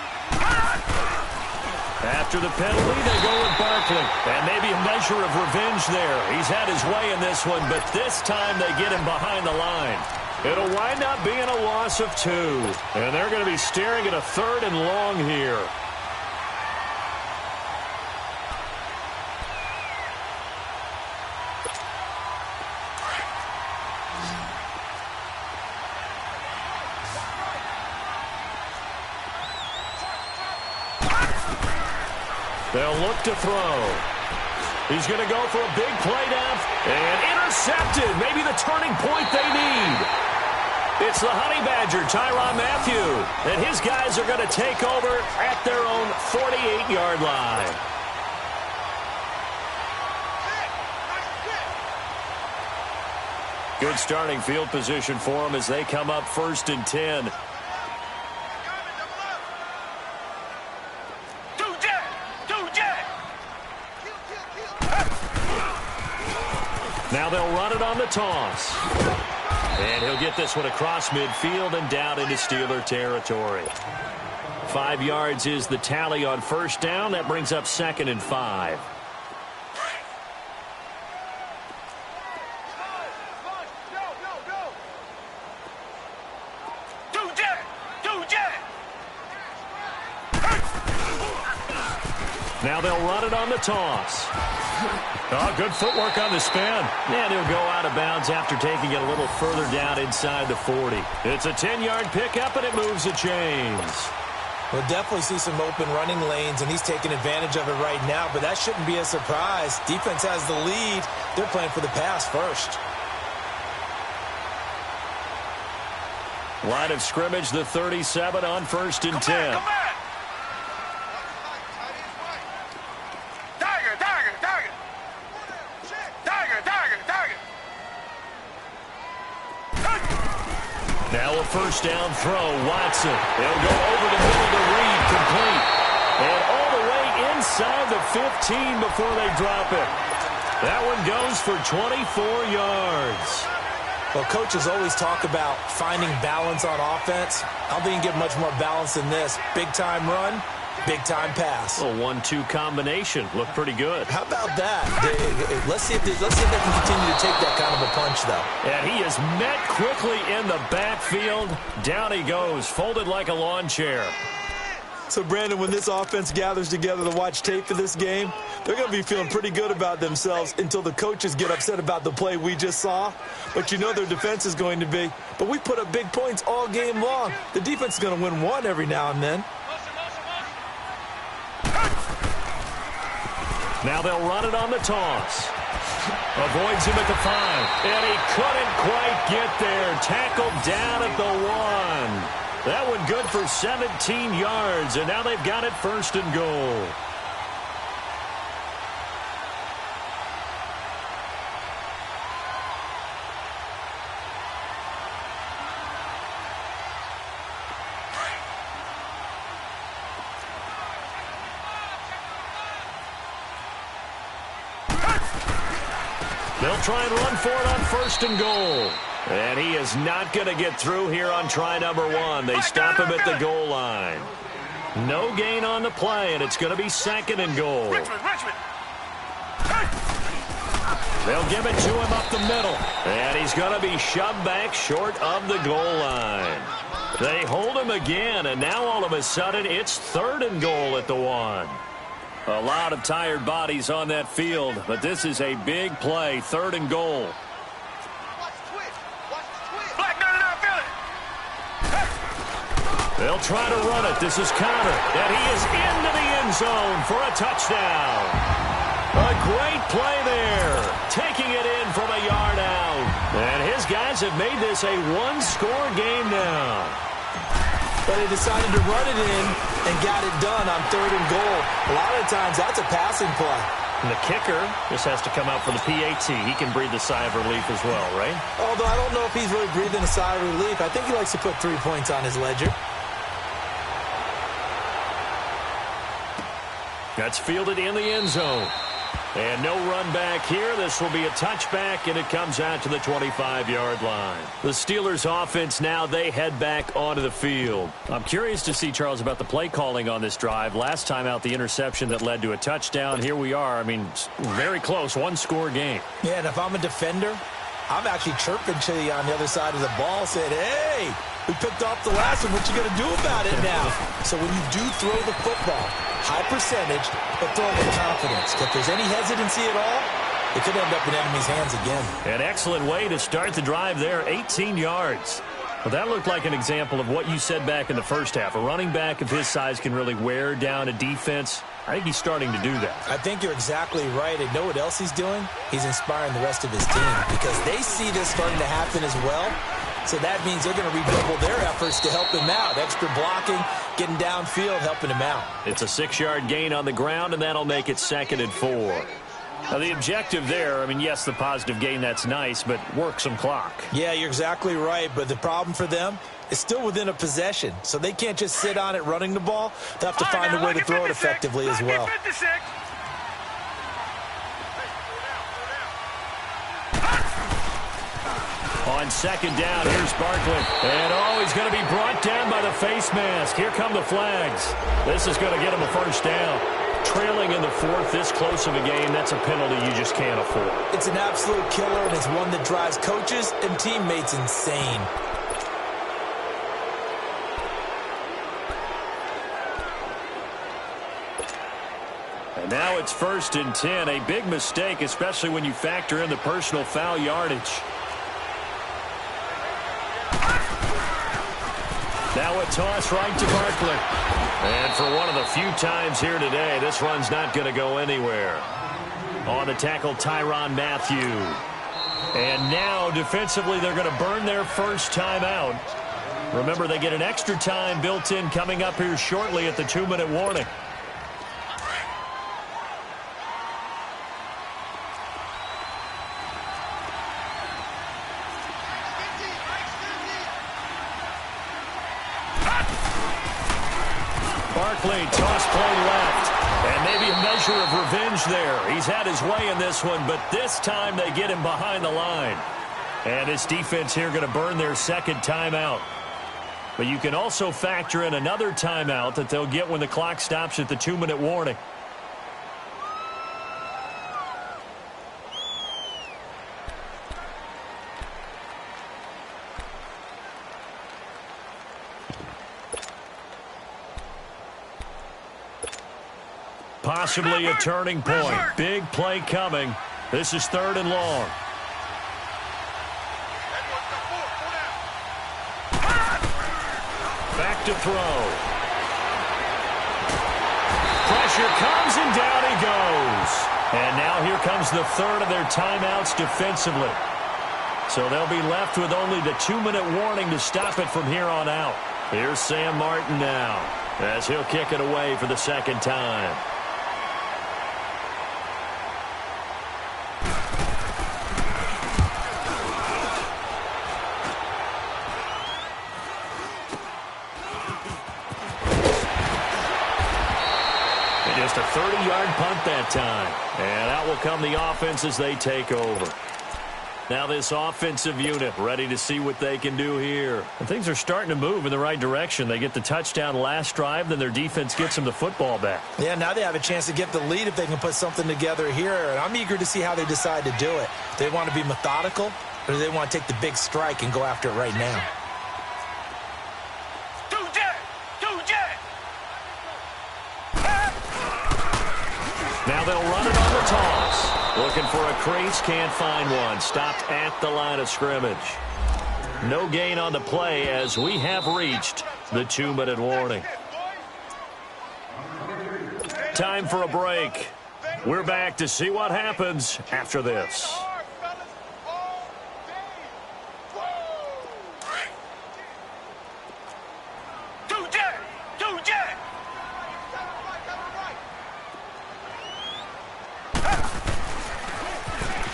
After the penalty, they go with Barkley. And maybe a measure of revenge there. He's had his way in this one, but this time they get him behind the line. It'll wind up being a loss of 2. And they're going to be staring at a 3rd and long here. They'll look to throw. He's going to go for a big play down and intercepted. Maybe the turning point they need. It's the Honey Badger, Tyrann Mathieu, and his guys are going to take over at their own 48-yard line. Good starting field position for them as they come up 1st and 10. Now they'll run it on the toss. And he'll get this one across midfield and down into Steeler territory. 5 yards is the tally on 1st down. That brings up 2nd and 5. Now they'll run it on the toss. Oh, good footwork on the spin. And he'll go out of bounds after taking it a little further down inside the 40. It's a 10-yard pickup, and it moves the chains. We'll definitely see some open running lanes, and he's taking advantage of it right now, but that shouldn't be a surprise. Defense has the lead. They're playing for the pass first. Line of scrimmage, the 37 on 1st and 10. Come back. Now a 1st down throw. Watson. He'll go over the middle to Reed, complete. And all the way inside the 15 before they drop it. That one goes for 24 yards. Well, coaches always talk about finding balance on offense. I don't think you can get much more balance than this. Big-time run, big-time pass. A 1-2 combination. Looked pretty good. How about that? Let's see if they can continue to take that kind of a punch, though. And he is met quickly in the backfield. Down he goes, folded like a lawn chair. So, Brandon, when this offense gathers together to watch tape for this game, they're going to be feeling pretty good about themselves until the coaches get upset about the play we just saw. But you know their defense is going to be. But we put up big points all game long. The defense is going to win one every now and then. Now they'll run it on the toss. Avoids him at the 5. And he couldn't quite get there. Tackled down at the 1. That one good for 17 yards. And now they've got it 1st and goal. They'll try and run for it on 1st and goal. And he is not going to get through here on try number 1. They stop him at the goal line. No gain on the play, and it's going to be 2nd and goal. Richmond. They'll give it to him up the middle. And he's going to be shoved back short of the goal line. They hold him again, and now all of a sudden it's 3rd and goal at the 1. A lot of tired bodies on that field, but this is a big play, 3rd and goal. They'll try to run it. This is Connor, and he is into the end zone for a touchdown. A great play there, taking it in from a yard out. And his guys have made this a one-score game now. But they decided to run it in and got it done on 3rd and goal. A lot of times that's a passing play. And the kicker just has to come out for the PAT. He can breathe a sigh of relief as well, right? Although I don't know if he's really breathing a sigh of relief. I think he likes to put 3 points on his ledger. That's fielded in the end zone. And no run back here. This will be a touchback, and it comes out to the 25-yard line. The Steelers' offense now, they head back onto the field. I'm curious to see, Charles, about the play calling on this drive. Last time out, the interception that led to a touchdown. Here we are. I mean, very close, one-score game. Yeah, and if I'm a defender, I'm actually chirping to you on the other side of the ball, saying, hey, we picked off the last one. What you going to do about it now? So when you do throw the football, high percentage, but throw with confidence. If there's any hesitancy at all, it could end up in enemy's hands again. An excellent way to start the drive there, 18 yards. Well, that looked like an example of what you said back in the first half. A running back of his size can really wear down a defense. I think he's starting to do that. I think you're exactly right. And know what else he's doing? He's inspiring the rest of his team because they see this starting to happen as well. So that means they're going to redouble their efforts to help him out. Extra blocking, getting downfield, helping him out. It's a 6-yard gain on the ground, and that'll make it 2nd and 4. Now, the objective there, I mean, yes, the positive gain, that's nice, but work some clock. Yeah, you're exactly right. But the problem for them is still within a possession. So they can't just sit on it running the ball. They'll have to find a way to throw it effectively as well. On 2nd down, here's Barkley. And, he's going to be brought down by the face mask. Here come the flags. This is going to get him a first down. Trailing in the 4th, this close of a game, that's a penalty you just can't afford. It's an absolute killer, and it's one that drives coaches and teammates insane. And now it's 1st and 10. A big mistake, especially when you factor in the personal foul yardage. Now a toss right to Barkley. And for one of the few times here today, this run's not going to go anywhere. On the tackle, Tyrann Mathieu. And now, defensively, they're going to burn their first timeout. Remember, they get an extra time built in coming up here shortly at the 2-minute warning. Barkley, toss play left. And maybe a measure of revenge there. He's had his way in this one, but this time they get him behind the line. And his defense here going to burn their 2nd timeout. But you can also factor in another timeout that they'll get when the clock stops at the 2-minute warning. Possibly a turning point. Big play coming. This is 3rd and long. Back to throw. Pressure comes and down he goes. And now here comes the 3rd of their timeouts defensively. So they'll be left with only the 2-minute warning to stop it from here on out. Here's Sam Martin now as he'll kick it away for the 2nd time. Just a 30-yard punt that time. And out will come the offense as they take over. Now this offensive unit ready to see what they can do here. And things are starting to move in the right direction. They get the touchdown last drive, then their defense gets them the football back. Yeah, now they have a chance to get the lead if they can put something together here. And I'm eager to see how they decide to do it. Do they want to be methodical, or do they want to take the big strike and go after it right now? Now they'll run it on the toss. Looking for a crease, can't find one. Stopped at the line of scrimmage. No gain on the play as we have reached the 2-minute warning. Time for a break. We're back to see what happens after this.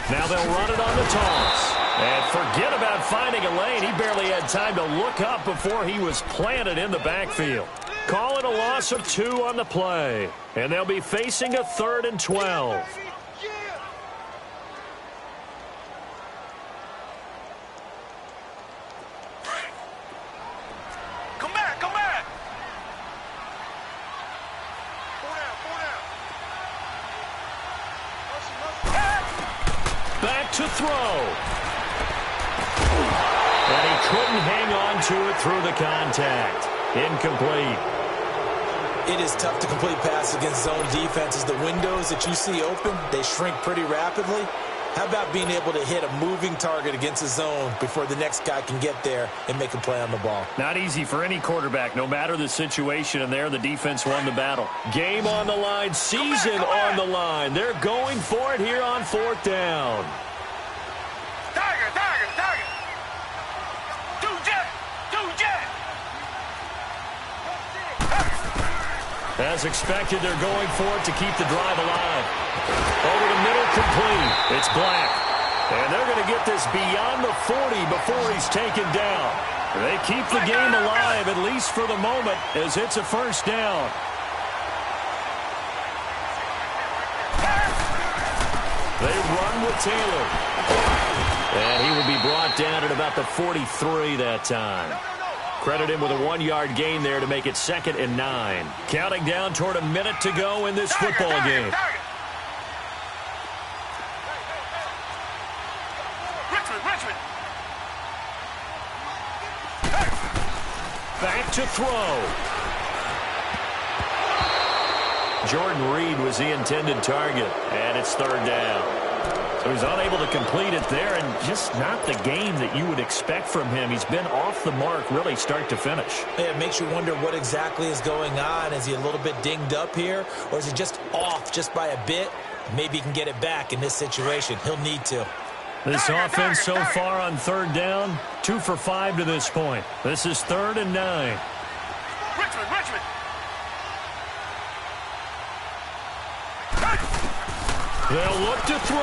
Now they'll run it on the toss. And forget about finding a lane. He barely had time to look up before he was planted in the backfield. Call it a loss of 2 on the play. And they'll be facing a 3rd and 12. Come back, come back. Back to throw. And he couldn't hang on to it through the contact. Incomplete. It is tough to complete passes against zone defenses. The windows that you see open, they shrink pretty rapidly. How about being able to hit a moving target against a zone before the next guy can get there and make a play on the ball? Not easy for any quarterback, no matter the situation, and there the defense won the battle. Game on the line, season on the line. They're going for it here on 4th down. Tiger, tiger, tiger. Two jet. As expected, they're going for it to keep the drive alive. Over the middle, complete. It's Black. And they're going to get this beyond the 40 before he's taken down. They keep the game alive, at least for the moment, as it's a 1st down. They run with Taylor. And he will be brought down at about the 43 that time. Credit him with a 1-yard gain there to make it 2nd and 9. Counting down toward a minute to go in this football game. Richmond. Back to throw. Jordan Reed was the intended target, and it's 3rd down. So he's unable to complete it there, and just not the game that you would expect from him. He's been off the mark really start to finish. Yeah, it makes you wonder what exactly is going on. Is he a little bit dinged up here, or is he just off just by a bit? Maybe he can get it back in this situation. He'll need to. This offense so far on 3rd down, 2 for 5 to this point. This is 3rd and 9. Richmond. They'll look to throw.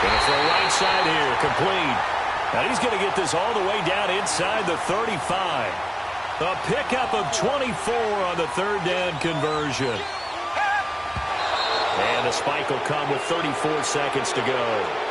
Gonna throw right side here, complete. And he's going to get this all the way down inside the 35. A pickup of 24 on the 3rd down conversion. And the spike will come with 34 seconds to go.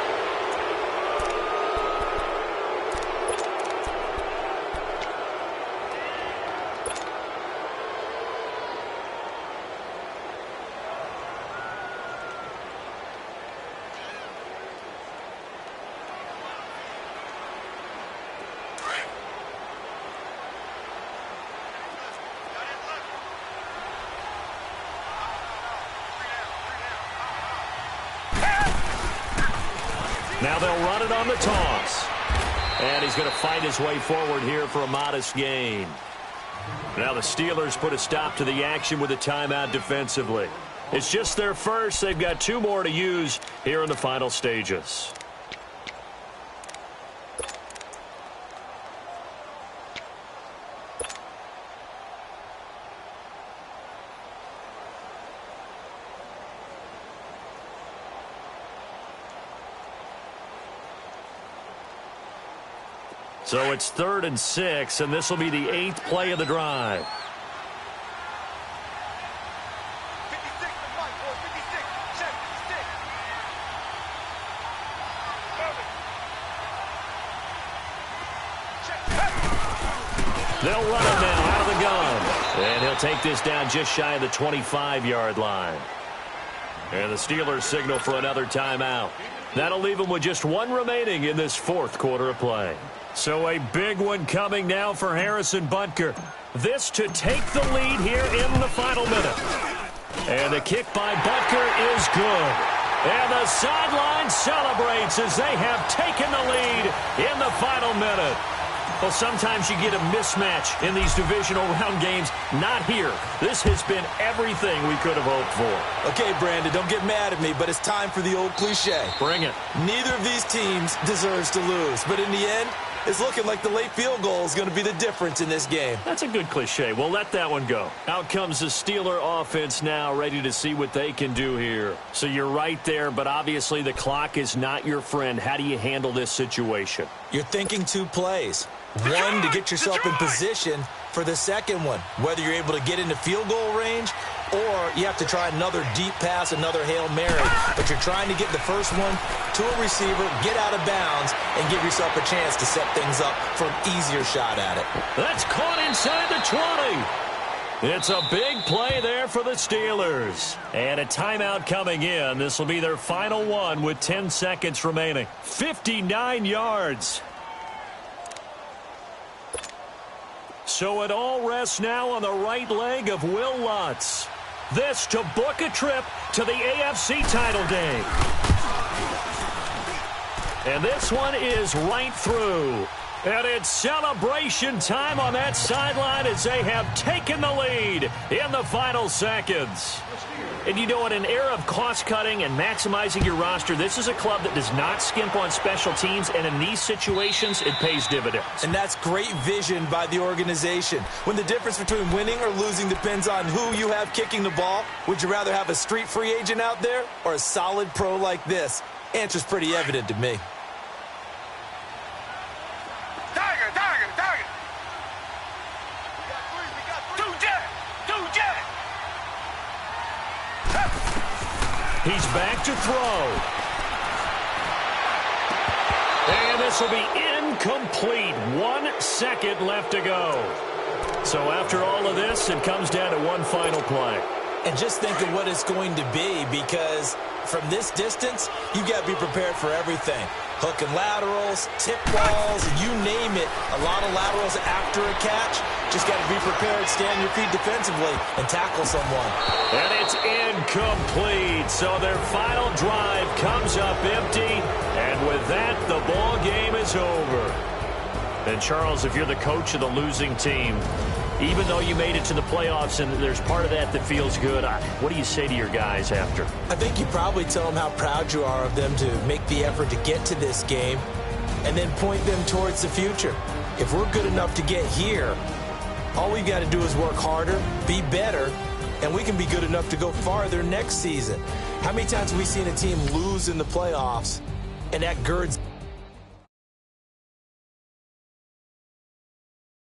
Now they'll run it on the toss. And he's going to fight his way forward here for a modest gain. Now the Steelers put a stop to the action with a timeout defensively. It's just their first. They've got 2 more to use here in the final stages. So it's 3rd and 6, and this will be the 8th play of the drive. They'll run it now out of the gun. And he'll take this down just shy of the 25-yard line. And the Steelers signal for another timeout. That'll leave them with just 1 remaining in this 4th quarter of play. So a big one coming now for Harrison Butker. This to take the lead here in the final minute. And the kick by Butker is good. And the sideline celebrates as they have taken the lead in the final minute. Well, sometimes you get a mismatch in these divisional round games. Not here. This has been everything we could have hoped for. Okay, Brandon, don't get mad at me, but it's time for the old cliche. Bring it. Neither of these teams deserves to lose, but in the end, it's looking like the late field goal is going to be the difference in this game. That's a good cliche. We'll let that one go. Out comes the Steeler offense now, ready to see what they can do here. So you're right there, but obviously the clock is not your friend. How do you handle this situation? You're thinking 2 plays. One, to get yourself in position for the second one, whether you're able to get into field goal range or you have to try another deep pass, another Hail Mary. But you're trying to get the first one to a receiver, get out of bounds, and give yourself a chance to set things up for an easier shot at it. That's caught inside the 20. It's a big play there for the Steelers. And a timeout coming in. This will be their final one with 10 seconds remaining. 59 yards. So it all rests now on the right leg of Will Lutz. This to book a trip to the AFC title game. And this one is right through. And it's celebration time on that sideline as they have taken the lead in the final seconds. And you know, in an era of cost-cutting and maximizing your roster, this is a club that does not skimp on special teams, and in these situations, it pays dividends. And that's great vision by the organization. When the difference between winning or losing depends on who you have kicking the ball, would you rather have a street free agent out there or a solid pro like this? Answer's pretty evident to me. He's back to throw. And this will be incomplete. 1 second left to go. So after all of this, it comes down to one final play. And just think of what it's going to be, because from this distance, you've got to be prepared for everything. Hook and laterals, tip balls, you name it. A lot of laterals after a catch. Just got to be prepared, stand your feet defensively, and tackle someone. And it's incomplete. So their final drive comes up empty. And with that, the ball game is over. And Charles, if you're the coach of the losing team, even though you made it to the playoffs and there's part of that that feels good, what do you say to your guys after? I think you probably tell them how proud you are of them to make the effort to get to this game and then point them towards the future. If we're good enough to get here, all we've got to do is work harder, be better, and we can be good enough to go farther next season. How many times have we seen a team lose in the playoffs, and that girds